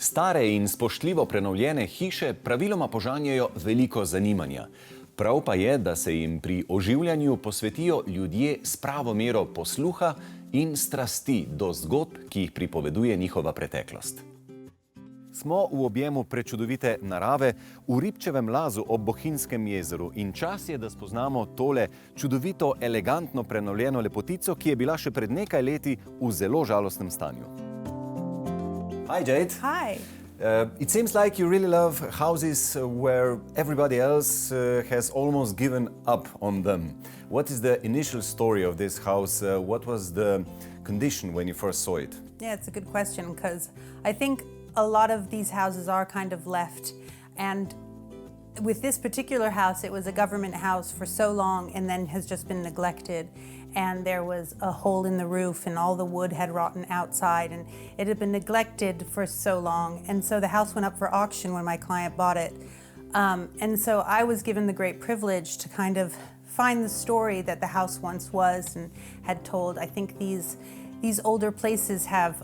Stare in spoštljivo prenovljene hiše praviloma požanjajo veliko zanimanja. Prav pa je, da se jim pri oživljanju posvetijo ljudje s pravo mero posluha in strasti do zgodb, ki jih pripoveduje njihova preteklost. Smo v objemu prečudovite narave v Ribčevem lazu ob Bohinjskem jezeru in čas je, da spoznamo tole čudovito, elegantno prenovljeno lepotico, ki je bila še pred nekaj leti v zelo žalostnem stanju. Hi, Jade. Hi. It seems like you really love houses where everybody else has almost given up on them. What is the initial story of this house? What was the condition when you first saw it? Yeah, it's a good question because I think a lot of these houses are kind of left, and with this particular house, it was a government house for so long and then has just been neglected, and there was a hole in the roof and all the wood had rotten outside and it had been neglected for so long, and so the house went up for auction when my client bought it. And so I was given the great privilege to kind of find the story that the house once was and had told. I think these older places have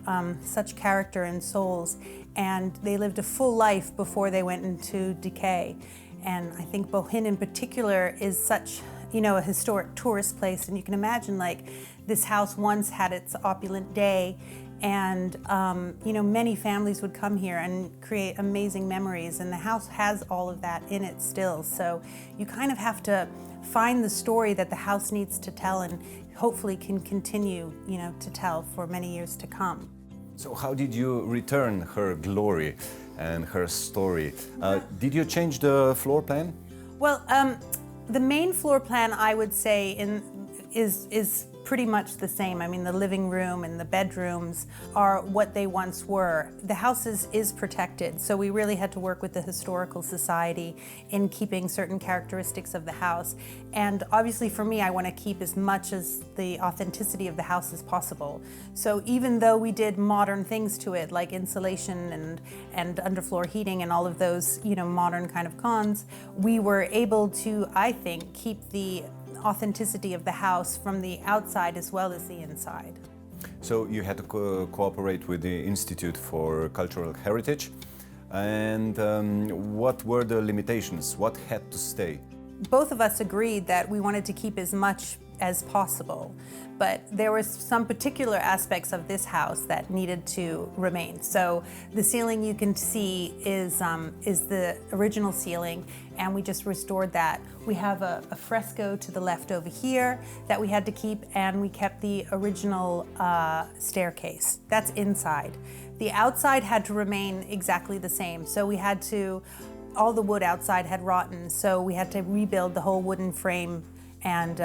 such character and souls, and they lived a full life before they went into decay. And I think Bohin in particular is such, a historic tourist place, and you can imagine like this house once had its opulent day, and many families would come here and create amazing memories, and the house has all of that in it still. So you kind of have to find the story that the house needs to tell and hopefully can continue, to tell for many years to come. So how did you return her glory and her story? Did you change the floor plan? Well, the main floor plan, I would say, is pretty much the same. I mean, the living room and the bedrooms are what they once were. The house is protected, so we really had to work with the Historical Society in keeping certain characteristics of the house. And obviously for me, I want to keep as much as the authenticity of the house as possible. So even though we did modern things to it, like insulation and underfloor heating and all of those, modern kind of cons, we were able to, I think, keep the authenticity of the house from the outside as well as the inside. So you had to cooperate with the Institute for Cultural Heritage. And what were the limitations? What had to stay? Both of us agreed that we wanted to keep as much as possible, but there were some particular aspects of this house that needed to remain. So the ceiling you can see is the original ceiling, and we just restored that. We have a fresco to the left over here that we had to keep, and we kept the original staircase. That's inside. The outside had to remain exactly the same, so we had to, all the wood outside had rotten, so we had to rebuild the whole wooden frame, and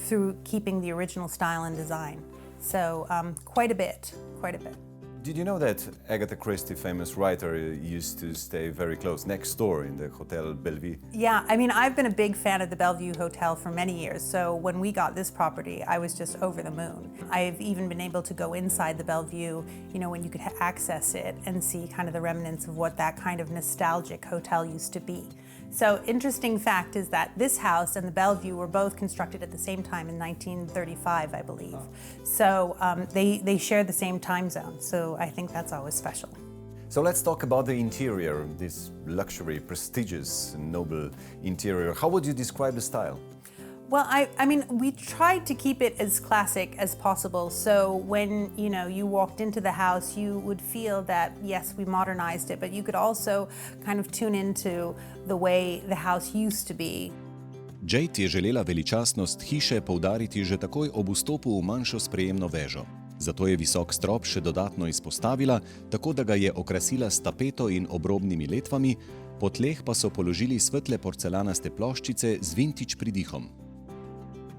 through keeping the original style and design. So quite a bit. Did you know that Agatha Christie, famous writer, used to stay very close, next door in the Hotel Bellevue? Yeah, I mean, I've been a big fan of the Bellevue Hotel for many years, so when we got this property, I was just over the moon. I've even been able to go inside the Bellevue, when you could access it and see kind of the remnants of what that kind of nostalgic hotel used to be. So interesting fact is that this house and the Bellevue were both constructed at the same time in 1935, I believe. So they share the same time zone, so I think that's always special. So let's talk about the interior, this luxury, prestigious, noble interior. How would you describe the style? Well, I mean, we tried to keep it as classic as possible. So when, you walked into the house, you would feel that, yes, we modernized it, but you could also kind of tune into the way the house used to be. Jade je želela veličastnost hiše poudariti že takoj ob vstopu v manjšo sprejemno vežo. Zato je visok strop še dodatno izpostavila, tako da ga je okrasila s tapeto in obrobnimi letvami, po tleh pa so položili svetle porcelanaste ploščice z vintage pridihom.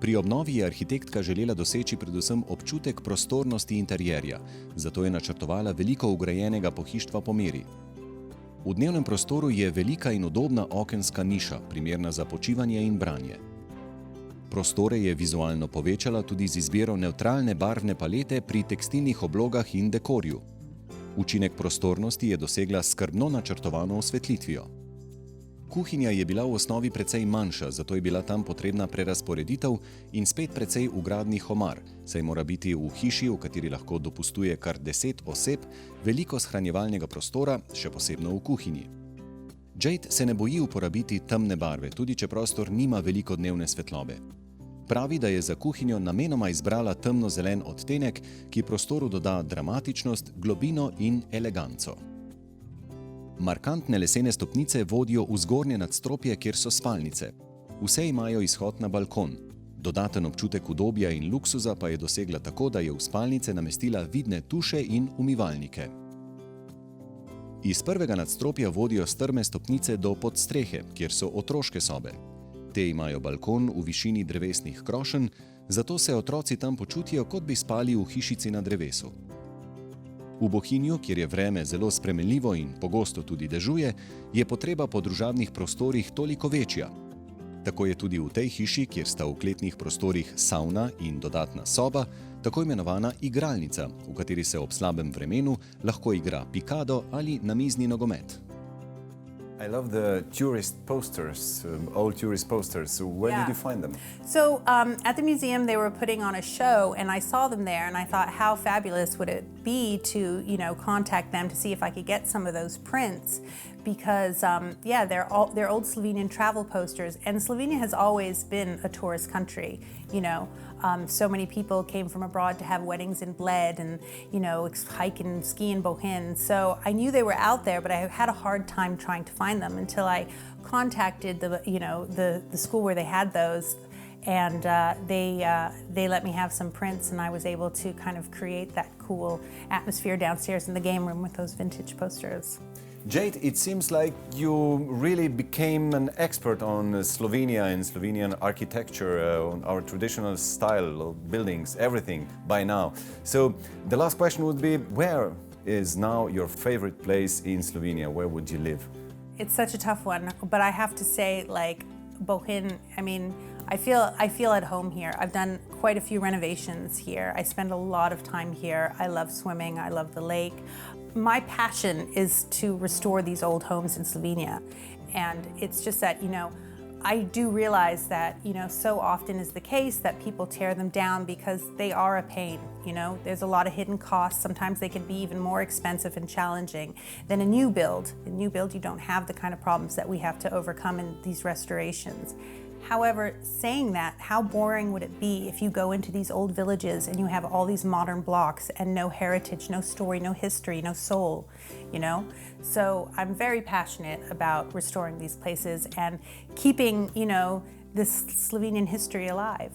Pri obnovi je arhitektka želela doseči predvsem občutek prostornosti interierja, zato je načrtovala veliko vgrajenega pohištva po meri. V dnevnem prostoru je velika in udobna okenska niša, primerna za počivanje in branje. Prostore je vizualno povečala tudi z izbiro nevtralne barvne palete pri tekstilnih oblogah in dekorju. Učinek prostornosti je dosegla s skrbno načrtovano osvetlitvijo. Kuhinja je bila v osnovi precej manjša, zato je bila tam potrebna prerazporeditev in spet precej ugradnih omar, saj mora biti v hiši, v kateri lahko dopustuje kar 10 oseb, veliko shranjevalnega prostora, še posebno v kuhinji. Jade se ne boji uporabiti temne barve, tudi če prostor nima veliko dnevne svetlobe. Pravi, da je za kuhinjo namenoma izbrala temno-zelen odtenek, ki prostoru doda dramatičnost, globino in eleganco. Markantne lesene stopnice vodijo v zgornje nadstropje, kjer so spalnice. Vse imajo izhod na balkon. Dodaten občutek udobja in luksuza pa je dosegla tako, da je v spalnice namestila vidne tuše in umivalnike. Iz prvega nadstropja vodijo strme stopnice do podstrehe, kjer so otroške sobe. Te imajo balkon v višini drevesnih krošenj, zato se otroci tam počutijo, kot bi spali v hišici na drevesu. V Bohinju, kjer je vreme zelo spremenljivo in pogosto tudi dežuje, je potreba po družabnih prostorih toliko večja. Tako je tudi v tej hiši, kjer sta v kletnih prostorih savna in dodatna soba, tako imenovana igralnica, v kateri se ob slabem vremenu lahko igra pikado ali namizni nogomet. I love the tourist posters, old tourist posters. So where did you find them? So at the museum, they were putting on a show, and I saw them there, and I thought, how fabulous would it be to, contact them to see if I could get some of those prints, because they're old Slovenian travel posters, and Slovenia has always been a tourist country. So many people came from abroad to have weddings in Bled and, hike and ski in Bohin. So I knew they were out there, but I had a hard time trying to find them until I contacted the school where they had those, and they let me have some prints, and I was able to kind of create that cool atmosphere downstairs in the game room with those vintage posters. Jade, it seems like you really became an expert on Slovenia and Slovenian architecture, on our traditional style of buildings, everything by now. So the last question would be, where is now your favorite place in Slovenia? Where would you live? It's such a tough one, but I have to say, Bohin, I feel at home here. I've done quite a few renovations here. I spend a lot of time here. I love swimming, I love the lake. My passion is to restore these old homes in Slovenia. And it's just that, I do realize that, so often is the case that people tear them down because they are a pain. There's a lot of hidden costs. Sometimes they can be even more expensive and challenging than a new build. In new build, you don't have the kind of problems that we have to overcome in these restorations. However, saying that, how boring would it be if you go into these old villages and you have all these modern blocks and no heritage, no story, no history, no soul, So I'm very passionate about restoring these places and keeping, this Slovenian history alive.